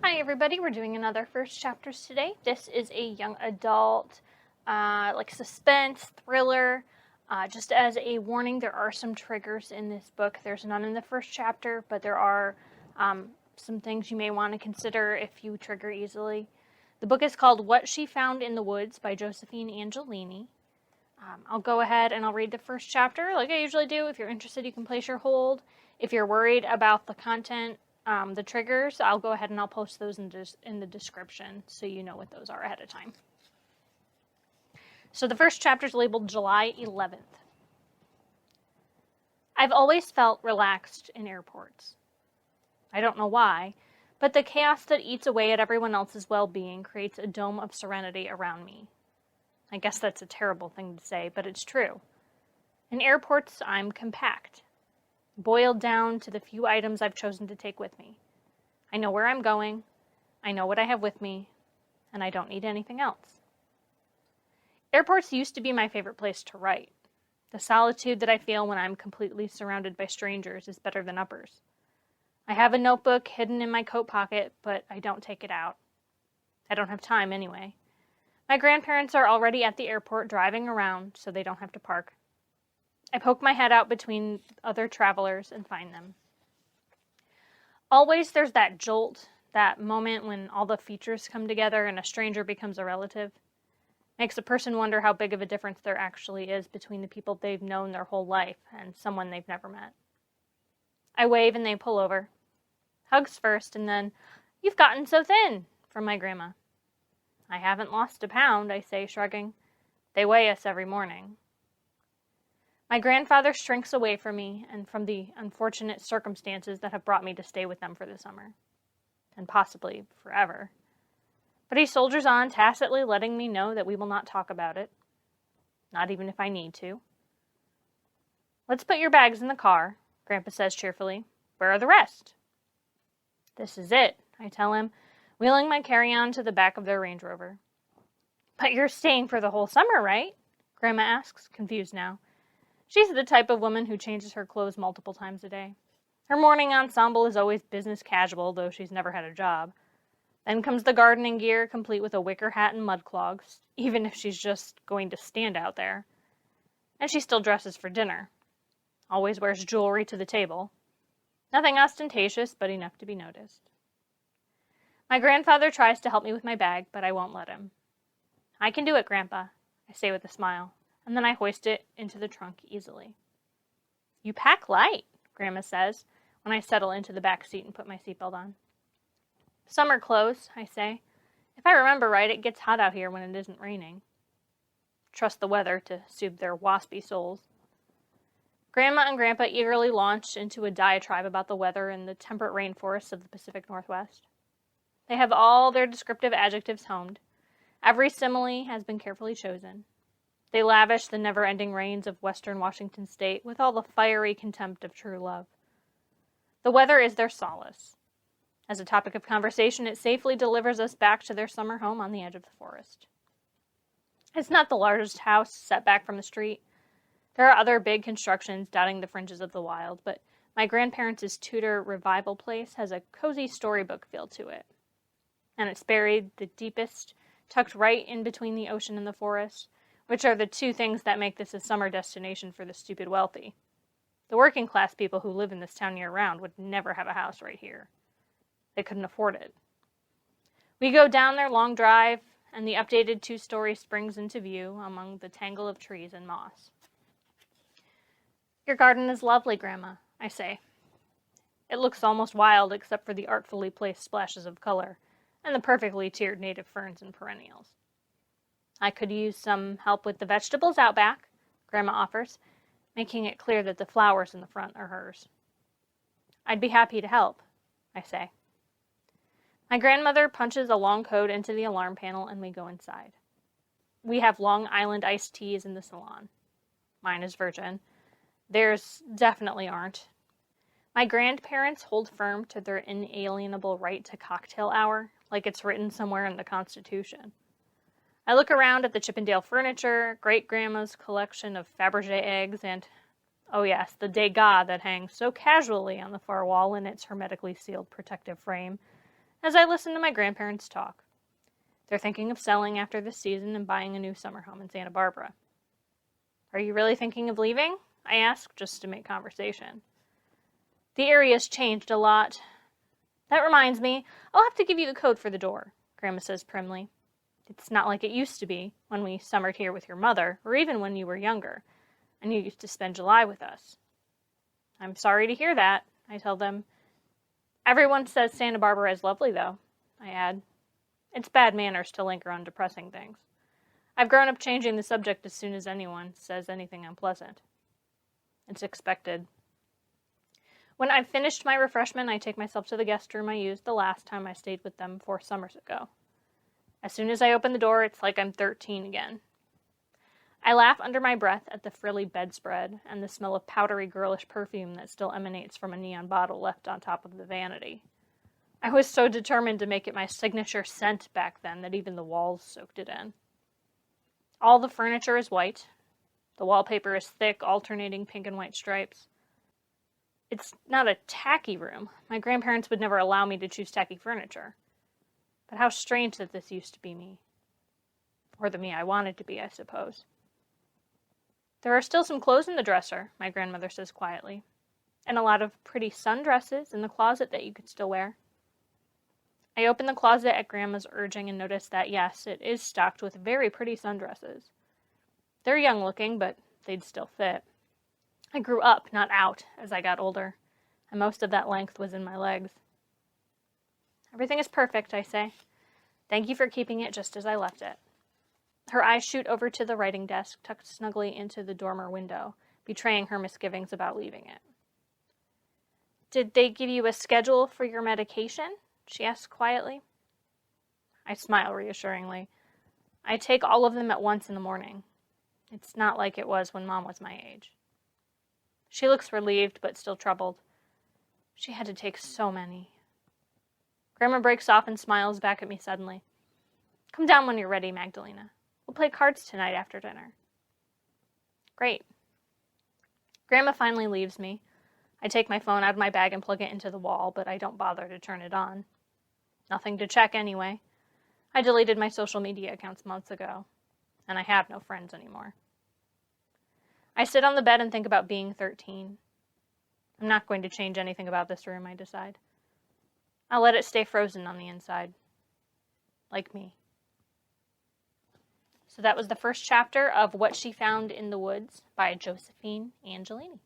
Hi everybody, we're doing another First Chapters today. This is a young adult, suspense, thriller. Just as a warning, there are some triggers in this book. There's none in the first chapter, but there are some things you may want to consider if you trigger easily. The book is called What She Found in the Woods by Josephine Angelini. I'll go ahead and I'll read the first chapter like I usually do. If you're interested, you can place your hold. If you're worried about the content, the triggers, I'll go ahead and I'll post those in the description so you know what those are ahead of time. So the first chapter is labeled July 11th. I've always felt relaxed in airports. I don't know why, but the chaos that eats away at everyone else's well-being creates a dome of serenity around me. I guess that's a terrible thing to say, but it's true. In airports, I'm compact, boiled down to the few items I've chosen to take with me. I know where I'm going, I know what I have with me, and I don't need anything else. Airports used to be my favorite place to write. The solitude that I feel when I'm completely surrounded by strangers is better than uppers. I have a notebook hidden in my coat pocket, but I don't take it out. I don't have time anyway. My grandparents are already at the airport driving around, so they don't have to park. I poke my head out between other travelers and find them. Always there's that jolt, that moment when all the features come together and a stranger becomes a relative. Makes a person wonder how big of a difference there actually is between the people they've known their whole life and someone they've never met. I wave and they pull over. Hugs first, and then, "You've gotten so thin," from my grandma. "I haven't lost a pound," I say, shrugging. "They weigh us every morning." My grandfather shrinks away from me and from the unfortunate circumstances that have brought me to stay with them for the summer. And possibly forever. But he soldiers on, tacitly letting me know that we will not talk about it. Not even if I need to. "Let's put your bags in the car," Grandpa says cheerfully. "Where are the rest?" "This is it," I tell him, wheeling my carry-on to the back of their Range Rover. "But you're staying for the whole summer, right?" Grandma asks, confused now. She's the type of woman who changes her clothes multiple times a day. Her morning ensemble is always business casual, though she's never had a job. Then comes the gardening gear, complete with a wicker hat and mud clogs, even if she's just going to stand out there. And she still dresses for dinner. Always wears jewelry to the table. Nothing ostentatious, but enough to be noticed. My grandfather tries to help me with my bag, but I won't let him. "I can do it, Grandpa," I say with a smile, and then I hoist it into the trunk easily. "You pack light," Grandma says, when I settle into the back seat and put my seatbelt on. "Summer clothes," I say. "If I remember right, it gets hot out here when it isn't raining." Trust the weather to soothe their waspy souls. Grandma and Grandpa eagerly launch into a diatribe about the weather in the temperate rainforests of the Pacific Northwest. They have all their descriptive adjectives honed. Every simile has been carefully chosen. They lavish the never-ending rains of western Washington state with all the fiery contempt of true love. The weather is their solace. As a topic of conversation, it safely delivers us back to their summer home on the edge of the forest. It's not the largest house set back from the street. There are other big constructions dotting the fringes of the wild, but my grandparents' Tudor revival place has a cozy storybook feel to it. And it's buried the deepest, tucked right in between the ocean and the forest, which are the two things that make this a summer destination for the stupid wealthy. The working class people who live in this town year-round would never have a house right here. They couldn't afford it. We go down their long drive, and the updated two-story springs into view among the tangle of trees and moss. "Your garden is lovely, Grandma," I say. It looks almost wild except for the artfully placed splashes of color and the perfectly tiered native ferns and perennials. "I could use some help with the vegetables out back," Grandma offers, making it clear that the flowers in the front are hers. "I'd be happy to help," I say. My grandmother punches a long code into the alarm panel and we go inside. We have Long Island iced teas in the salon. Mine is virgin. Theirs definitely aren't. My grandparents hold firm to their inalienable right to cocktail hour, like it's written somewhere in the Constitution. I look around at the Chippendale furniture, great-grandma's collection of Fabergé eggs, and, oh yes, the Degas that hangs so casually on the far wall in its hermetically sealed protective frame, as I listened to my grandparents talk. They're thinking of selling after this season and buying a new summer home in Santa Barbara. Are you really thinking of leaving? I asked, just to make conversation. The area's changed a lot. That reminds me, I'll have to give you the code for the door, Grandma says primly. It's not like it used to be when we summered here with your mother, or even when you were younger, and you used to spend July with us. I'm sorry to hear that, I tell them. Everyone says Santa Barbara is lovely, though, I add. It's bad manners to linger on depressing things. I've grown up changing the subject as soon as anyone says anything unpleasant. It's expected. When I've finished my refreshment, I take myself to the guest room I used the last time I stayed with them 4 summers ago. As soon as I open the door, it's like I'm 13 again. I laugh under my breath at the frilly bedspread and the smell of powdery girlish perfume that still emanates from a neon bottle left on top of the vanity. I was so determined to make it my signature scent back then that even the walls soaked it in. All the furniture is white. The wallpaper is thick, alternating pink and white stripes. It's not a tacky room. My grandparents would never allow me to choose tacky furniture. But how strange that this used to be me. Or the me I wanted to be, I suppose. There are still some clothes in the dresser, my grandmother says quietly, and a lot of pretty sundresses in the closet that you could still wear. I open the closet at Grandma's urging and notice that, yes, it is stocked with very pretty sundresses. They're young looking, but they'd still fit. I grew up, not out, as I got older, and most of that length was in my legs. Everything is perfect, I say. Thank you for keeping it just as I left it. Her eyes shoot over to the writing desk, tucked snugly into the dormer window, betraying her misgivings about leaving it. Did they give you a schedule for your medication? She asks quietly. I smile reassuringly. I take all of them at once in the morning. It's not like it was when Mom was my age. She looks relieved, but still troubled. She had to take so many. Grandma breaks off and smiles back at me suddenly. Come down when you're ready, Magdalena. We'll play cards tonight after dinner. Great. Grandma finally leaves me. I take my phone out of my bag and plug it into the wall, but I don't bother to turn it on. Nothing to check anyway. I deleted my social media accounts months ago, and I have no friends anymore. I sit on the bed and think about being 13. I'm not going to change anything about this room, I decide. I'll let it stay frozen on the inside. Like me. So that was the first chapter of What She Found in the Woods by Josephine Angelini.